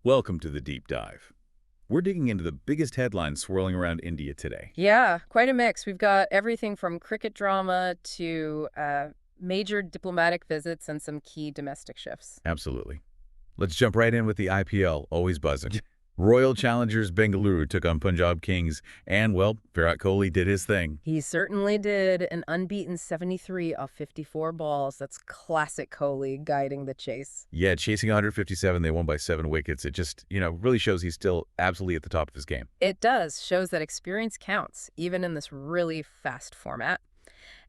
Welcome to the deep dive. We're digging into the biggest headlines swirling around India today. Yeah, quite a mix. We've got everything from cricket drama to major diplomatic visits and some key domestic shifts. Absolutely. Let's jump right in with the IPL, always buzzing. Royal Challengers Bengaluru took on Punjab Kings, and, well, Virat Kohli did his thing. He certainly did. An unbeaten 73 off 54 balls. That's classic Kohli guiding the chase. Yeah, chasing 157, they won by 7 wickets. It just, really shows he's still absolutely at the top of his game. It does. Shows that experience counts, even in this really fast format.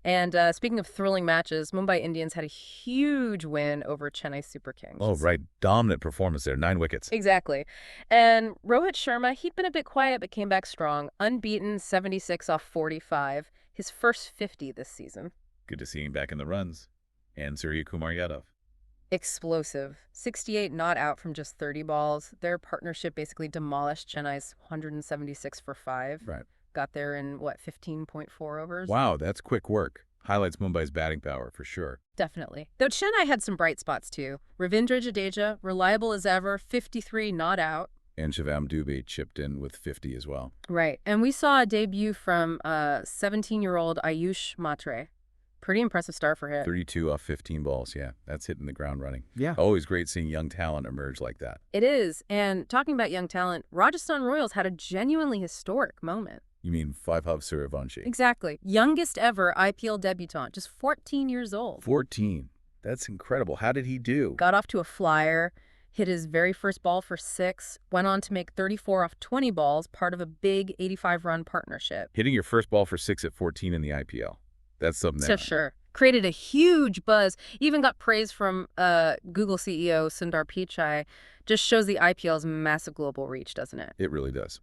And speaking of thrilling matches, Mumbai Indians had a huge win over Chennai Super Kings. Oh, right. Dominant performance there, 9 wickets. Exactly. And Rohit Sharma, he'd been a bit quiet but came back strong. Unbeaten, 76 off 45. His first 50 this season. Good to see him back in the runs. And Surya Kumar Yadav. Explosive. 68 not out from just 30 balls. Their partnership basically demolished Chennai's 176 for 5. Right. Got there in, 15.4 overs? Wow, that's quick work. Highlights Mumbai's batting power, for sure. Definitely. Though Chennai had some bright spots, too. Ravindra Jadeja, reliable as ever, 53 not out. And Shivam Dubey chipped in with 50 as well. Right. And we saw a debut from 17-year-old Ayush Matre. Pretty impressive start for him. 32 off 15 balls, yeah. That's hitting the ground running. Yeah. Always great seeing young talent emerge like that. It is. And talking about young talent, Rajasthan Royals had a genuinely historic moment. You mean Vaibhav Suryavanshi? Exactly. Youngest ever IPL debutant, just 14 years old. 14. That's incredible. How did he do? Got off to a flyer, hit his very first ball for 6, went on to make 34 off 20 balls, part of a big 85-run partnership. Hitting your first ball for 6 at 14 in the IPL. That's something So else. sure. Created a huge buzz. Even got praise from Google CEO Sundar Pichai. Just shows the IPL's massive global reach, doesn't it? It really does.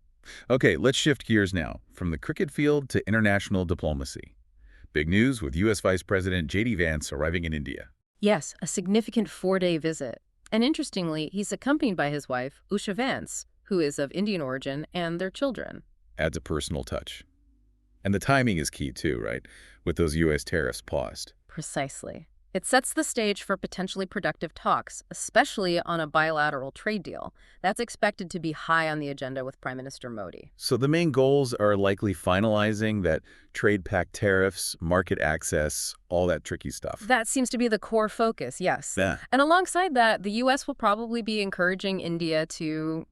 Okay, let's shift gears now from the cricket field to international diplomacy. Big news with U.S. Vice President J.D. Vance arriving in India. Yes, a significant 4-day visit. And interestingly, he's accompanied by his wife, Usha Vance, who is of Indian origin, and their children. Adds a personal touch. And the timing is key too, right? With those U.S. tariffs paused. Precisely. It sets the stage for potentially productive talks, especially on a bilateral trade deal. That's expected to be high on the agenda with Prime Minister Modi. So the main goals are likely finalizing that trade pact tariffs, market access, all that tricky stuff. That seems to be the core focus, yes. Yeah. And alongside that, the U.S. will probably be encouraging India to,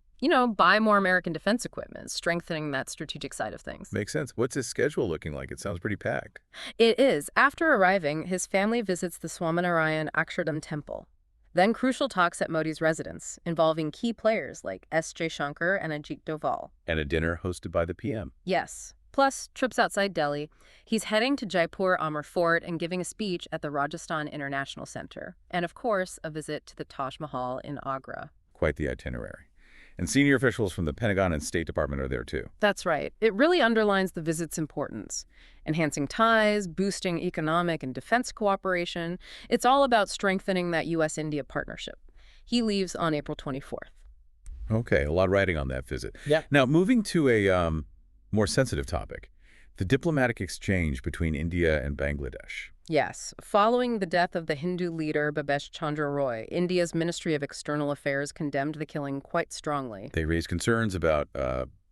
buy more American defense equipment, strengthening that strategic side of things. Makes sense. What's his schedule looking like? It sounds pretty packed. It is. After arriving, his family visits the Swaminarayan Akshardham temple. Then crucial talks at Modi's residence, involving key players like S. Jaishankar and Ajit Doval. And a dinner hosted by the PM. Yes. Plus, trips outside Delhi. He's heading to Jaipur Amber Fort and giving a speech at the Rajasthan International Center. And, of course, a visit to the Taj Mahal in Agra. Quite the itinerary. And senior officials from the Pentagon and State Department are there too. That's right. It really underlines the visit's importance. Enhancing ties, boosting economic and defense cooperation. It's all about strengthening that U.S.-India partnership. He leaves on April 24th. Okay, a lot riding on that visit. Yeah. Now, moving to a more sensitive topic, the diplomatic exchange between India and Bangladesh. Yes. Following the death of the Hindu leader Bhavesh Chandra Roy, India's Ministry of External Affairs condemned the killing quite strongly. They raised concerns about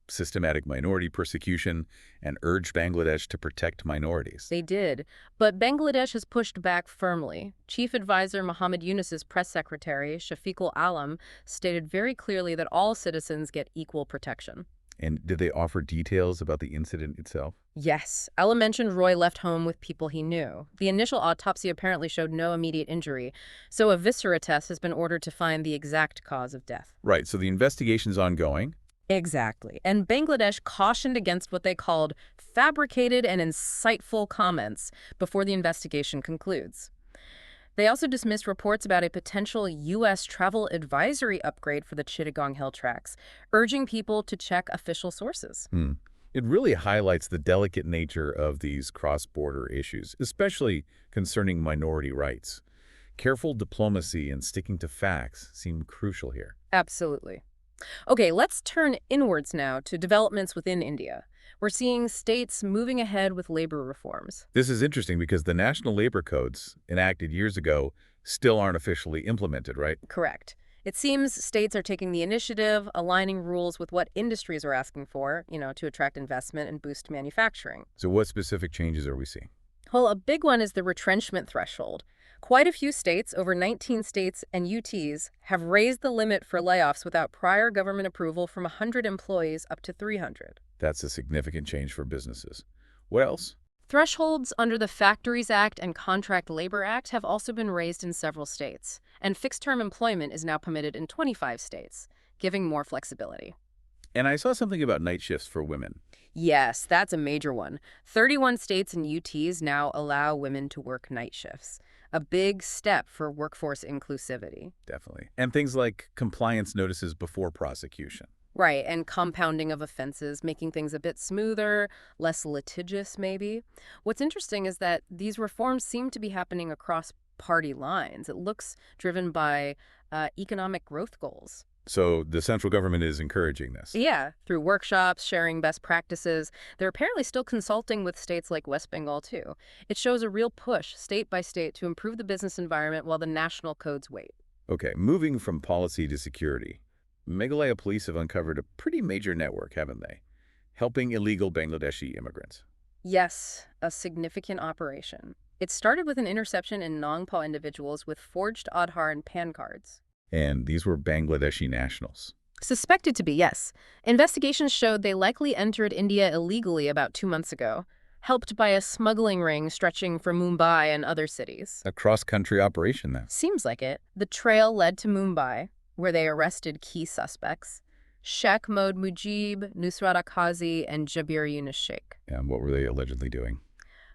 systematic minority persecution and urged Bangladesh to protect minorities. They did, but Bangladesh has pushed back firmly. Chief Advisor Muhammad Yunus's press secretary, Shafiqul Alam, stated very clearly that all citizens get equal protection. And did they offer details about the incident itself? Yes. Alam mentioned Roy left home with people he knew. The initial autopsy apparently showed no immediate injury, so a viscera test has been ordered to find the exact cause of death. Right, so the investigation's ongoing. Exactly. And Bangladesh cautioned against what they called fabricated and insightful comments before the investigation concludes. They also dismissed reports about a potential U.S. travel advisory upgrade for the Chittagong Hill tracks, urging people to check official sources. It really highlights the delicate nature of these cross-border issues, especially concerning minority rights. Careful diplomacy and sticking to facts seem crucial here. Absolutely. Okay, let's turn inwards now to developments within India. We're seeing states moving ahead with labor reforms. This is interesting because the national labor codes enacted years ago still aren't officially implemented, right? Correct. It seems states are taking the initiative, aligning rules with what industries are asking for, to attract investment and boost manufacturing. So what specific changes are we seeing? Well, a big one is the retrenchment threshold. Quite a few states, over 19 states and UTs, have raised the limit for layoffs without prior government approval from 100 employees up to 300. That's a significant change for businesses. What else? Thresholds under the Factories Act and Contract Labor Act have also been raised in several states, and fixed-term employment is now permitted in 25 states, giving more flexibility. And I saw something about night shifts for women. Yes, that's a major one. 31 states and UTs now allow women to work night shifts, a big step for workforce inclusivity. Definitely. And things like compliance notices before prosecution. Right, and compounding of offenses, making things a bit smoother, less litigious maybe. What's interesting is that these reforms seem to be happening across party lines. It looks driven by economic growth goals. So the central government is encouraging this. Yeah, through workshops, sharing best practices. They're apparently still consulting with states like West Bengal, too. It shows a real push, state by state, to improve the business environment while the national codes wait. Okay, moving from policy to security. Meghalaya police have uncovered a pretty major network, haven't they? Helping illegal Bangladeshi immigrants. Yes, a significant operation. It started with an interception in Nongpa individuals with forged Aadhaar and PAN cards. And these were Bangladeshi nationals. Suspected to be, yes. Investigations showed they likely entered India illegally about 2 months ago, helped by a smuggling ring stretching from Mumbai and other cities. A cross-country operation, then. Seems like it. The trail led to Mumbai, where they arrested key suspects: Sheikh Mohd Mujib, Nusrat Akazi, and Jabir Yunus Sheikh. And what were they allegedly doing?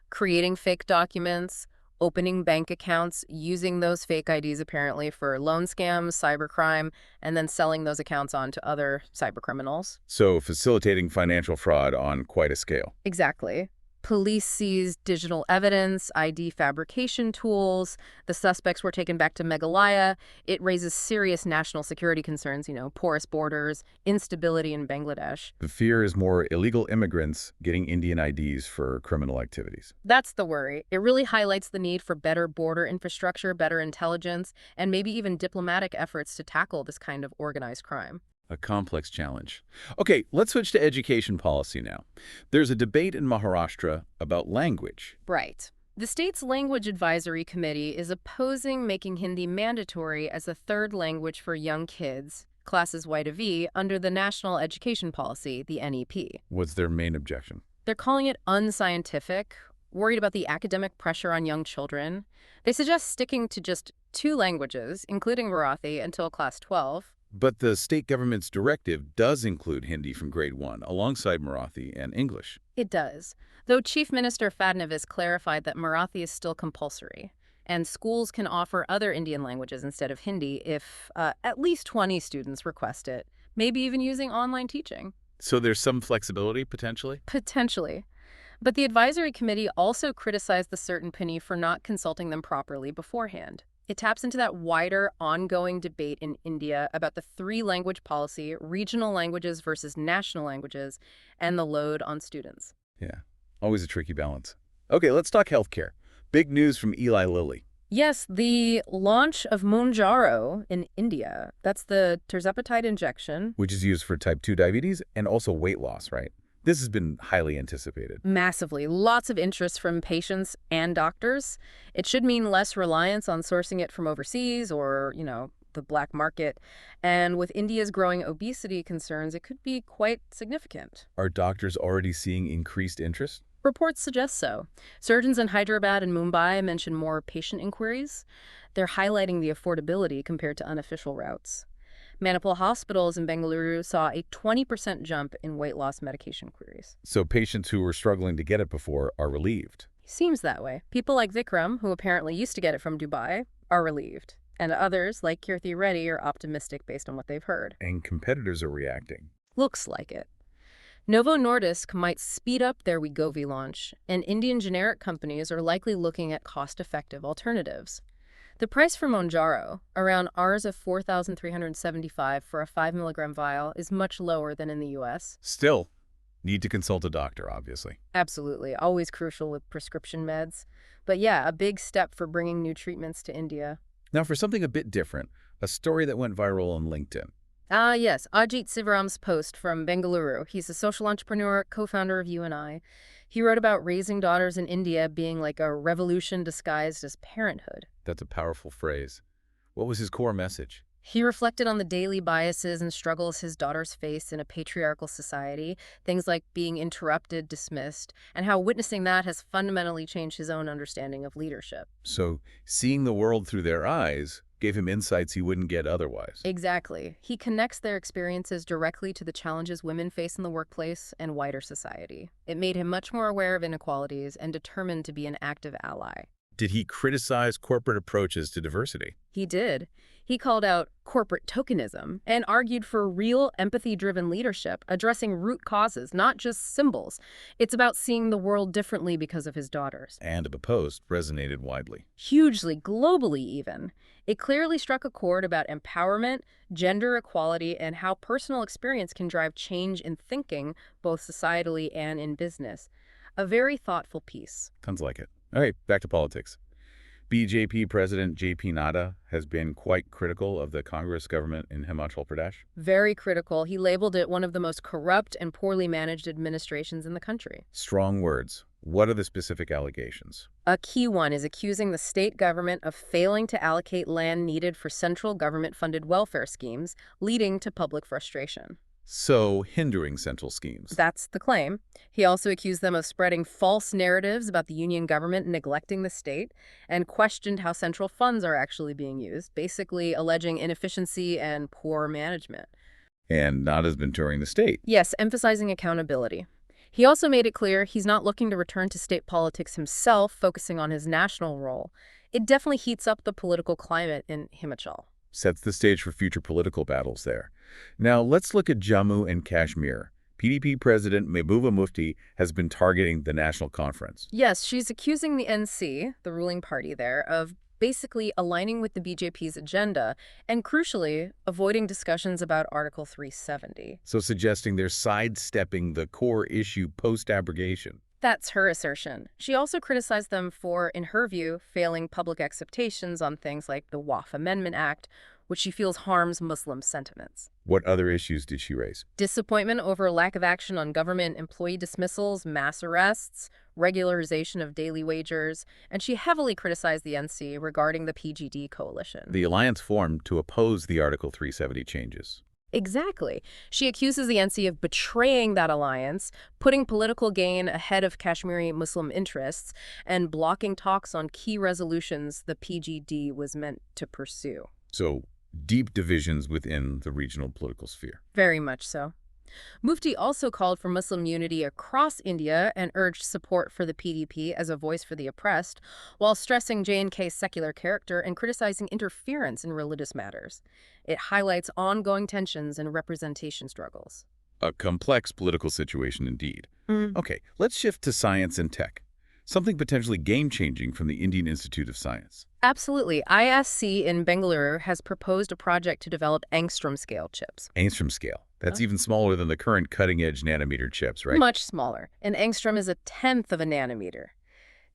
Creating fake documents, opening bank accounts, using those fake IDs apparently for loan scams, cybercrime, and then selling those accounts on to other cybercriminals. So facilitating financial fraud on quite a scale. Exactly. Police seized digital evidence, ID fabrication tools. The suspects were taken back to Meghalaya. It raises serious national security concerns, porous borders, instability in Bangladesh. The fear is more illegal immigrants getting Indian IDs for criminal activities. That's the worry. It really highlights the need for better border infrastructure, better intelligence, and maybe even diplomatic efforts to tackle this kind of organized crime. A complex challenge. Okay, let's switch to education policy now. There's a debate in Maharashtra about language. Right. The state's Language Advisory Committee is opposing making Hindi mandatory as a third language for young kids, classes Y to V, under the National Education Policy, the NEP. What's their main objection? They're calling it unscientific, worried about the academic pressure on young children. They suggest sticking to just 2 languages, including Marathi, until class 12. But the state government's directive does include Hindi from grade 1, alongside Marathi and English. It does, though Chief Minister Fadnavis clarified that Marathi is still compulsory, and schools can offer other Indian languages instead of Hindi if at least 20 students request it, maybe even using online teaching. So there's some flexibility, potentially? Potentially. But the advisory committee also criticized the Certainpany for not consulting them properly beforehand. It taps into that wider, ongoing debate in India about the 3-language policy, regional languages versus national languages, and the load on students. Yeah, always a tricky balance. Okay, let's talk healthcare. Big news from Eli Lilly. Yes, the launch of Mounjaro in India. That's the tirzepatide injection. Which is used for type 2 diabetes and also weight loss, right? This has been highly anticipated. Massively. Lots of interest from patients and doctors. It should mean less reliance on sourcing it from overseas or, the black market. And with India's growing obesity concerns, it could be quite significant. Are doctors already seeing increased interest? Reports suggest so. Surgeons in Hyderabad and Mumbai mention more patient inquiries. They're highlighting the affordability compared to unofficial routes. Manipal hospitals in Bengaluru saw a 20% jump in weight loss medication queries. So patients who were struggling to get it before are relieved. Seems that way. People like Vikram, who apparently used to get it from Dubai, are relieved. And others, like Kirti Reddy, are optimistic based on what they've heard. And competitors are reacting. Looks like it. Novo Nordisk might speed up their Wegovy launch, and Indian generic companies are likely looking at cost-effective alternatives. The price for Mounjaro, around Rs of $4,375 for a 5-milligram vial, is much lower than in the U.S. Still, need to consult a doctor, obviously. Absolutely. Always crucial with prescription meds. But yeah, a big step for bringing new treatments to India. Now, for something a bit different, a story that went viral on LinkedIn. Ah, yes, Ajit Sivaram's post from Bengaluru. He's a social entrepreneur, co-founder of UNI. He wrote about raising daughters in India being like a revolution disguised as parenthood. That's a powerful phrase. What was his core message? He reflected on the daily biases and struggles his daughters face in a patriarchal society, things like being interrupted, dismissed, and how witnessing that has fundamentally changed his own understanding of leadership. So, seeing the world through their eyes gave him insights he wouldn't get otherwise. Exactly. He connects their experiences directly to the challenges women face in the workplace and wider society. It made him much more aware of inequalities and determined to be an active ally. Did he criticize corporate approaches to diversity? He did. He called out corporate tokenism and argued for real empathy-driven leadership, addressing root causes, not just symbols. It's about seeing the world differently because of his daughters. And a post resonated widely. Hugely, globally even. It clearly struck a chord about empowerment, gender equality, and how personal experience can drive change in thinking, both societally and in business. A very thoughtful piece. Sounds like it. All right, back to politics. BJP President J.P. Nadda has been quite critical of the Congress government in Himachal Pradesh. Very critical. He labeled it one of the most corrupt and poorly managed administrations in the country. Strong words. What are the specific allegations? A key one is accusing the state government of failing to allocate land needed for central government-funded welfare schemes, leading to public frustration. So, hindering central schemes. That's the claim. He also accused them of spreading false narratives about the union government neglecting the state and questioned how central funds are actually being used, basically alleging inefficiency and poor management. And Nadda's been touring the state. Yes, emphasizing accountability. He also made it clear he's not looking to return to state politics himself, focusing on his national role. It definitely heats up the political climate in Himachal. Sets the stage for future political battles there. Now, let's look at Jammu and Kashmir. PDP President Mehbooba Mufti has been targeting the National Conference. Yes, she's accusing the NC, the ruling party there, of basically aligning with the BJP's agenda and, crucially, avoiding discussions about Article 370. So suggesting they're sidestepping the core issue post-abrogation. That's her assertion. She also criticized them for, in her view, failing public acceptations on things like the WAF Amendment Act, which she feels harms Muslim sentiments. What other issues did she raise? Disappointment over lack of action on government employee dismissals, mass arrests, regularization of daily wagers, and she heavily criticized the NC regarding the PGD coalition. The alliance formed to oppose the Article 370 changes. Exactly. She accuses the NC of betraying that alliance, putting political gain ahead of Kashmiri Muslim interests, and blocking talks on key resolutions the PGD was meant to pursue. So, deep divisions within the regional political sphere. Very much so. Mufti also called for Muslim unity across India and urged support for the PDP as a voice for the oppressed, while stressing J&K's secular character and criticizing interference in religious matters. It highlights ongoing tensions and representation struggles. A complex political situation indeed. Okay, let's shift to science and tech. Something potentially game-changing from the Indian Institute of Science. Absolutely. IISc in Bengaluru has proposed a project to develop angstrom-scale chips. Angstrom-scale. That's even smaller than the current cutting-edge nanometer chips, right? Much smaller. An angstrom is a tenth of a nanometer.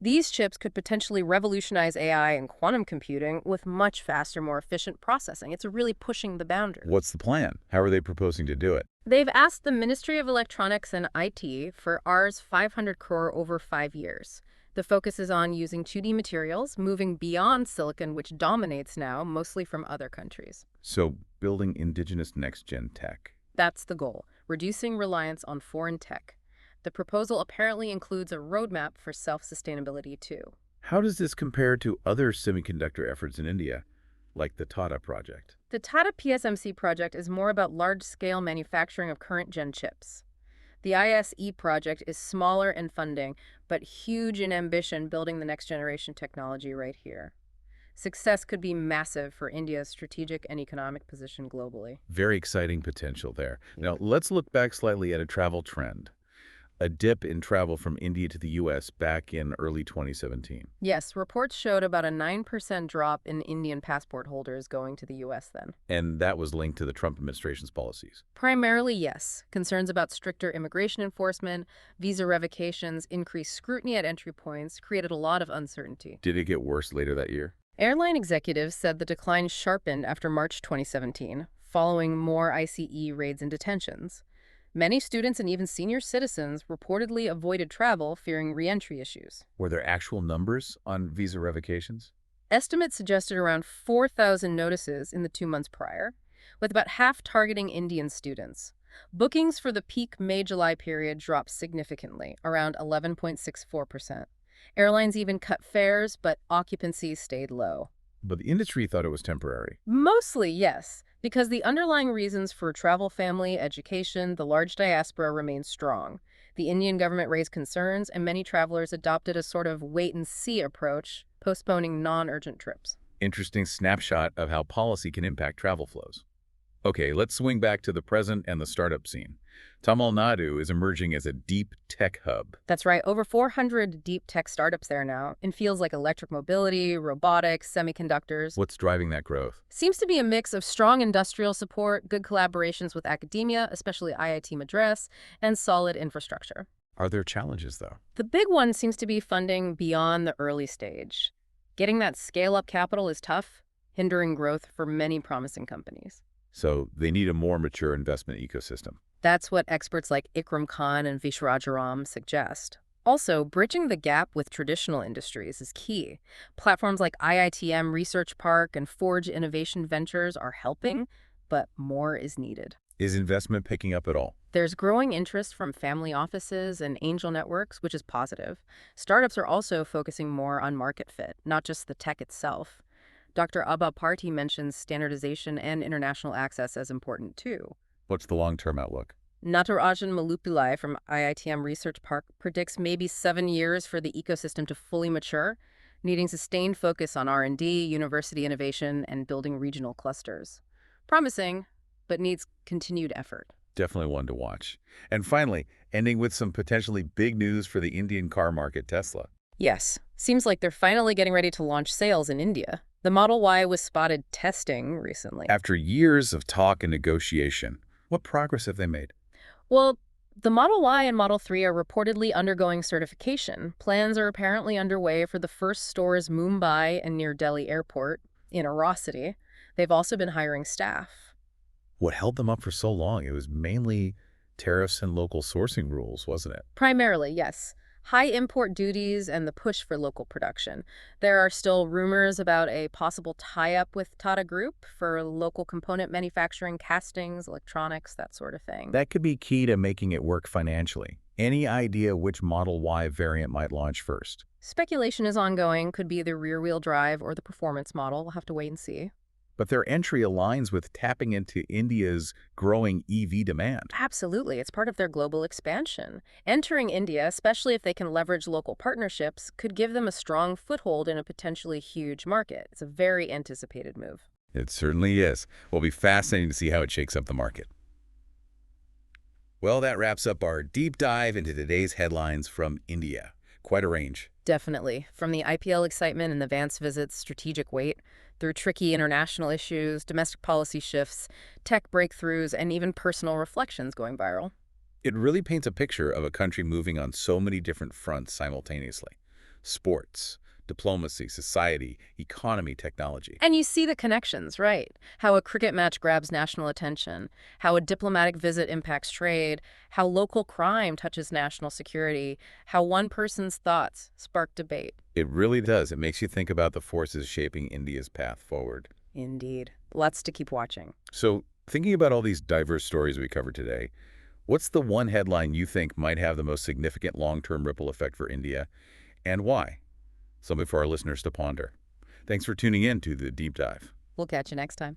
These chips could potentially revolutionize AI and quantum computing with much faster, more efficient processing. It's really pushing the boundary. What's the plan? How are they proposing to do it? They've asked the Ministry of Electronics and IT for Rs 500 crore over 5 years. The focus is on using 2D materials, moving beyond silicon, which dominates now, mostly from other countries. So, building indigenous next-gen tech. That's the goal, reducing reliance on foreign tech. The proposal apparently includes a roadmap for self-sustainability, too. How does this compare to other semiconductor efforts in India, like the Tata project? The Tata PSMC project is more about large-scale manufacturing of current-gen chips. The IISe project is smaller in funding, but huge in ambition, building the next-generation technology right here. Success could be massive for India's strategic and economic position globally. Very exciting potential there. Now, let's look back slightly at a travel trend. A dip in travel from India to the U.S. back in early 2017. Yes, reports showed about a 9% drop in Indian passport holders going to the U.S. then. And that was linked to the Trump administration's policies. Primarily, yes. Concerns about stricter immigration enforcement, visa revocations, increased scrutiny at entry points created a lot of uncertainty. Did it get worse later that year? Airline executives said the decline sharpened after March 2017, following more ICE raids and detentions. Many students and even senior citizens reportedly avoided travel, fearing re-entry issues. Were there actual numbers on visa revocations? Estimates suggested around 4,000 notices in the 2 months prior, with about half targeting Indian students. Bookings for the peak May-July period dropped significantly, around 11.64%. Airlines even cut fares, but occupancy stayed low. But the industry thought it was temporary. Mostly, yes, because the underlying reasons for travel, family, education, the large diaspora remained strong. The Indian government raised concerns, and many travelers adopted a sort of wait-and-see approach, postponing non-urgent trips. Interesting snapshot of how policy can impact travel flows. Okay, let's swing back to the present and the startup scene. Tamil Nadu is emerging as a deep tech hub. That's right, over 400 deep tech startups there now, in fields like electric mobility, robotics, semiconductors. What's driving that growth? Seems to be a mix of strong industrial support, good collaborations with academia, especially IIT Madras, and solid infrastructure. Are there challenges, though? The big one seems to be funding beyond the early stage. Getting that scale-up capital is tough, hindering growth for many promising companies. So they need a more mature investment ecosystem. That's what experts like Ikram Khan and Vishwarajaram suggest. Also, bridging the gap with traditional industries is key. Platforms like IITM Research Park and Forge Innovation Ventures are helping, but more is needed. Is investment picking up at all? There's growing interest from family offices and angel networks, which is positive. Startups are also focusing more on market fit, not just the tech itself. Dr. Abha Party mentions standardization and international access as important too. What's the long-term outlook? Natarajan Malupillai from IITM Research Park predicts maybe 7 years for the ecosystem to fully mature, needing sustained focus on R&D, university innovation, and building regional clusters. Promising, but needs continued effort. Definitely one to watch. And finally, ending with some potentially big news for the Indian car market, Tesla. Yes, seems like they're finally getting ready to launch sales in India. The Model Y was spotted testing recently. After years of talk and negotiation, what progress have they made? Well, the Model Y and Model 3 are reportedly undergoing certification. Plans are apparently underway for the first stores Mumbai and near Delhi Airport, in Aurocity. They've also been hiring staff. What held them up for so long? It was mainly tariffs and local sourcing rules, wasn't it? Primarily, yes. High import duties and the push for local production. There are still rumors about a possible tie-up with Tata Group for local component manufacturing, castings, electronics, that sort of thing. That could be key to making it work financially. Any idea which Model Y variant might launch first? Speculation is ongoing. Could be the rear-wheel drive or the performance model. We'll have to wait and see. But their entry aligns with tapping into India's growing EV demand. Absolutely. It's part of their global expansion. Entering India, especially if they can leverage local partnerships, could give them a strong foothold in a potentially huge market. It's a very anticipated move. It certainly is. Will be fascinating to see how it shakes up the market. Well, that wraps up our deep dive into today's headlines from India. Quite a range. Definitely. From the IPL excitement and the Vance visits, strategic weight, through tricky international issues, domestic policy shifts, tech breakthroughs, and even personal reflections going viral. It really paints a picture of a country moving on so many different fronts simultaneously. Sports, diplomacy, society, economy, technology. And you see the connections, right? How a cricket match grabs national attention, how a diplomatic visit impacts trade, how local crime touches national security, how one person's thoughts spark debate. It really does. It makes you think about the forces shaping India's path forward. Indeed. Lots to keep watching. So, thinking about all these diverse stories we covered today, what's the one headline you think might have the most significant long-term ripple effect for India, and why? Something for our listeners to ponder. Thanks for tuning in to The Deep Dive. We'll catch you next time.